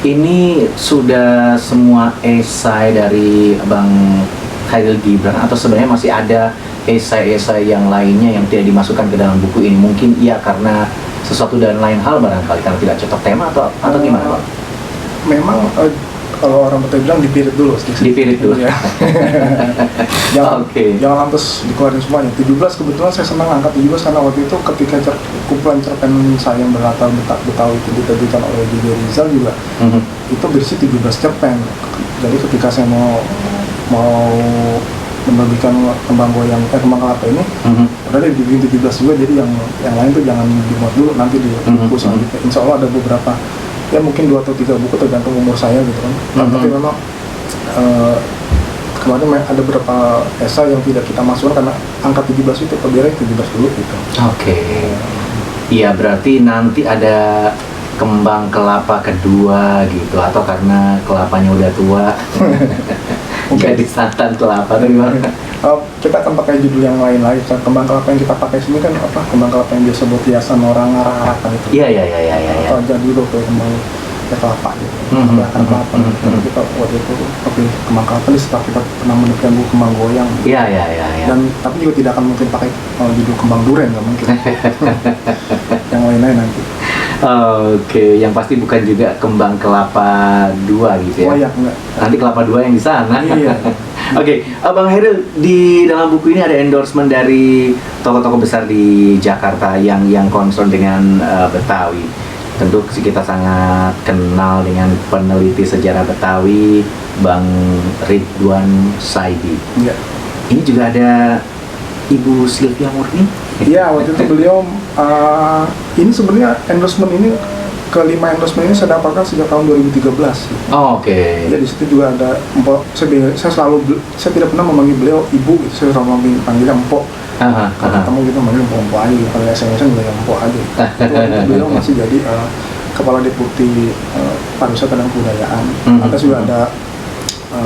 Ini sudah semua esai dari Bang Khairil Gibran atau sebenarnya masih ada esai-esai yang lainnya yang tidak dimasukkan ke dalam buku ini? Mungkin iya karena sesuatu dan lain hal barangkali karena tidak cocok tema atau gimana Bang? Memang kalau orang Betawi bilang dipirit dulu sedikit. Dipirit dulu. Ya. Jangan lantas dikeluarin semuanya. 17 kebetulan saya senang angkat 17 karena waktu itu ketika kumpulan cerpen saya yang berlatar Betawi itu diterbitkan oleh J.J. Rizal juga, itu berisi 17 cerpen. Jadi ketika saya mau menerbitkan kembang kelapa ini, udah deh dibikin 17 juga, jadi yang lain tuh jangan dimuat dulu, nanti di buku selanjutnya. Insya Allah ada beberapa, ya mungkin 2 atau 3 buku tergantung umur saya gitu kan. Tapi memang kemarin ada beberapa esai yang tidak kita masukkan karena angka 17 itu biar 17 dulu gitu. Oke. Iya, berarti nanti ada kembang kelapa kedua gitu, atau karena kelapanya udah tua jadi santan kelapa atau gimana? Kita akan pakai judul yang lain lagi. Kembang kelapa yang kita pakai sini kan apa? Kembang kelapa yang biasa buat hiasan orang arah-arahkan itu. Iya. Atau jadi dulu kayak kembang kelapa gitu. Akar kelapa. Kita waktu itu kembang kelapa ini setelah kita pernah menemukan buku kembang goyang. Iya. Dan tapi juga tidak akan mungkin pakai judul kembang duren, nggak mungkin. Yang lain-lain nanti. Oke, yang pasti bukan juga kembang kelapa 2 gitu ya? Oh ya, enggak. Nanti kelapa 2 yang di sana. Iya. Oke, Bang Khairil, di dalam buku ini ada endorsement dari tokoh-tokoh besar di Jakarta yang concern dengan Betawi. Tentu kita sangat kenal dengan peneliti sejarah Betawi, Bang Ridwan Saidi. Iya. Ini juga ada Ibu Sylvia Murni. Iya, waktu itu beliau ini sebenarnya endorsement ini kelima endorsement ini saya dapatkan sejak tahun 2013. Oke. Ya di situ juga ada Mpok. Saya tidak pernah memanggil beliau ibu, gitu. Saya selalu panggilnya Mpok. Kalau ketemu gitu manggil Mpok aja, kalau SMS-nya juga Mpok aja. Itu beliau masih jadi kepala deputi pariwisata dan kebudayaan. Lantas juga ada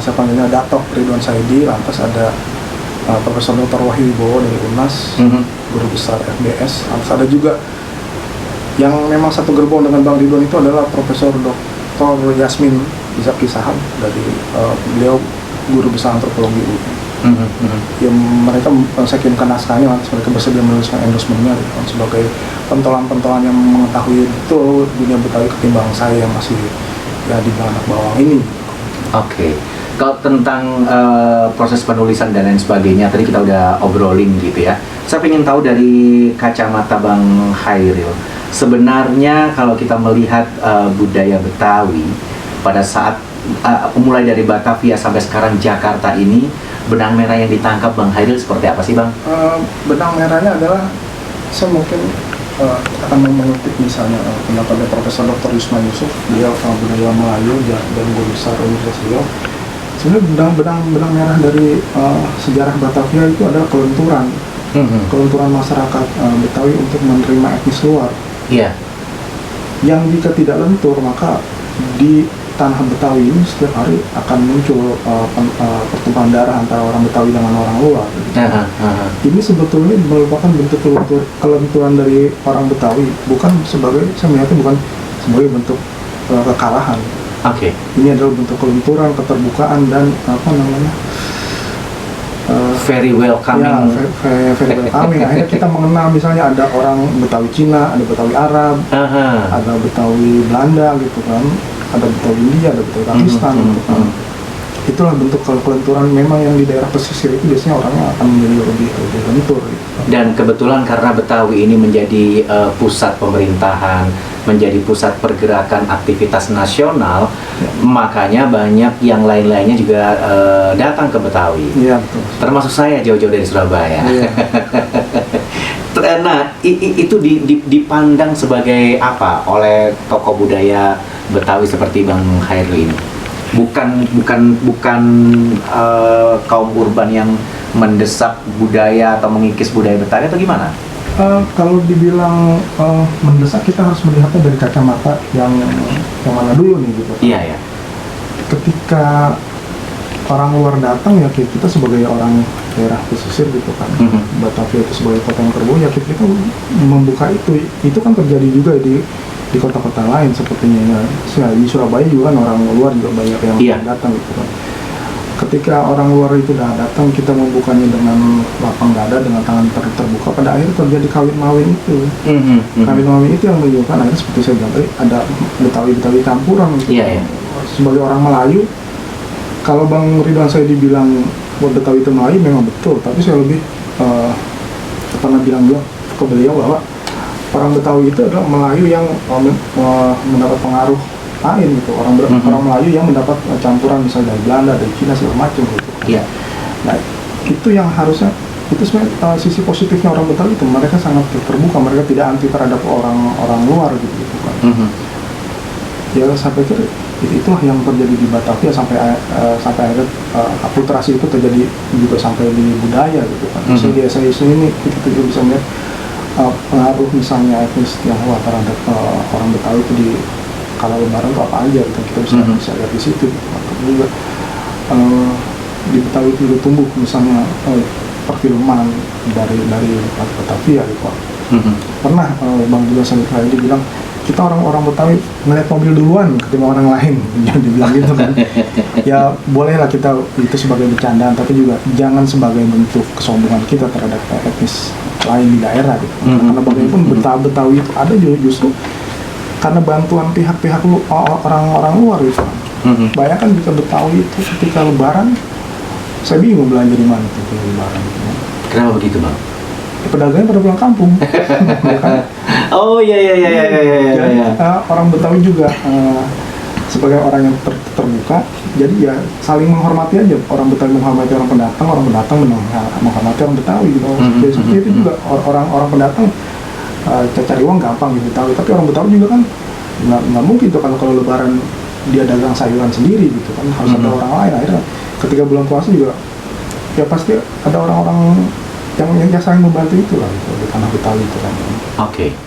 saya panggilnya Dato' Ridwan Saidi, lantas ada Profesor Dr. Wahyu Wibowo dari UNAS, guru besar FBS. Ada juga yang memang satu gerbong dengan Bang Ridwan itu adalah Profesor Dr. Yasmin Izaki Sahab dari beliau guru besar antropologi UI. Yang mereka saya kirimkan naskahnya, mereka bersedia menuliskan endorsementnya sebagai pentolan-pentolan yang mengetahui betul dunia Betawi ketimbang saya yang masih ya di anak bawang ini. Oke. Kalau tentang proses penulisan dan lain sebagainya, tadi kita udah obrolin gitu ya. Saya ingin tahu dari kacamata Bang Khairil, sebenarnya kalau kita melihat budaya Betawi pada saat mulai dari Batavia sampai sekarang Jakarta ini, benang merah yang ditangkap Bang Khairil seperti apa sih Bang? Benang merahnya adalah saya mungkin akan mengutip misalnya pendapat dari Profesor Dr. Yusma Yusuf, beliau budaya Melayu dan guru besar Universitas Riau. Sebenarnya benang merah dari sejarah Batavia itu adalah kelenturan masyarakat Betawi untuk menerima etnis luar. Iya. Yang jika tidak lentur, maka di tanah Betawi ini setiap hari akan muncul pertumpahan darah antara orang Betawi dengan orang luar. Ini sebetulnya merupakan bentuk kelenturan dari orang Betawi, saya melihatnya bukan sebagai bentuk kekalahan. Oke. Ini adalah bentuk kelenturan, keterbukaan dan very welcoming. Ya, very welcoming. Akhirnya kita mengenal misalnya ada orang Betawi Cina, ada Betawi Arab, ada Betawi Belanda gitu kan, ada Betawi India, ada Betawi Pakistan gitu kan. Itulah bentuk kelenturan memang yang di daerah pesisir itu biasanya orangnya akan menjadi lebih lentur gitu. Dan kebetulan karena Betawi ini menjadi pusat pemerintahan, menjadi pusat pergerakan aktivitas nasional, makanya banyak yang lain-lainnya juga datang ke Betawi. Iya, betul. Termasuk saya jauh-jauh dari Surabaya. Iya. Nah, itu dipandang sebagai apa oleh tokoh budaya Betawi seperti Bang Khairil ini? Bukan kaum urban yang mendesak budaya atau mengikis budaya Betawi atau gimana? Kalau dibilang mendesak, kita harus melihatnya dari kacamata yang mana dulu nih gitu. Iya. Ketika orang luar datang ya kita sebagai orang daerah pesisir gitu kan, Batavia itu sebagai kota yang terbuka, ya kita membuka itu kan terjadi juga di di kota-kota lain sepertinya ya. Di Surabaya juga kan orang luar juga banyak yang Iya. datang gitu kan. Ketika orang luar itu udah datang, kita membukanya dengan lapang dada, dengan tangan terbuka, pada akhirnya terjadi kawin mawin itu. Kawin mawin itu yang menunjukkan akhirnya seperti saya bilang tadi, ada Betawi campuran gitu. Iya, iya. Sebagai orang Melayu, kalau Bang Ridwan saya dibilang Betawi itu Melayu memang betul, tapi saya lebih pernah bilang juga ke beliau bahwa orang Betawi itu adalah Melayu yang mendapat pengaruh lain gitu, orang Melayu yang mendapat campuran misalnya dari Belanda, dari Cina segala macam gitu. Iya. Nah itu yang harusnya, itu sebenarnya sisi positifnya orang Betawi itu, mereka sangat terbuka, mereka tidak anti terhadap orang luar gitu kan. Ya saya pikir itulah yang terjadi di Batavia sampai akhirnya akulturasi itu terjadi juga sampai di budaya gitu kan. Misalnya di SAI ini kita juga bisa melihat pengaruh misalnya etnis Tionghoa terhadap orang Betawi itu di kalau Lebaran itu apa aja gitu, kita bisa lihat di situ gitu. Juga di Betawi itu juga tumbuh misalnya perfilman dari Batavia gitu. Pernah Bang juga saya dibilang kita orang Betawi ngeliat mobil duluan ketimbang orang lain, yang dibilang gitu kan. Ya bolehlah kita itu sebagai bercandaan, tapi juga jangan sebagai bentuk kesombongan kita terhadap etnis lain di daerah gitu. Karena bagaimanapun Betawi itu ada justru karena bantuan pihak-pihak orang-orang luar gitu. Bayangkan jika Betawi itu ketika Lebaran, saya bingung belanja di mana ketika Lebaran gitu. Kenapa begitu, Bang? Pedagangnya pada pulang kampung. Ya kan? Oh iya. Jadi orang Betawi juga sebagai orang yang terbuka, jadi ya saling menghormati aja. Orang Betawi menghormati orang pendatang menghormati orang Betawi gitu. Jadi seperti itu juga orang pendatang cari uang gampang di Betawi, tapi orang Betawi juga kan nggak mungkin tuh kalau Lebaran dia dagang sayuran sendiri gitu kan, harus ada orang lain. Akhirnya ketika bulan puasa juga ya pasti ada orang-orang yang saling membantu itulah gitu, di tanah Betawi itu kan. Oke.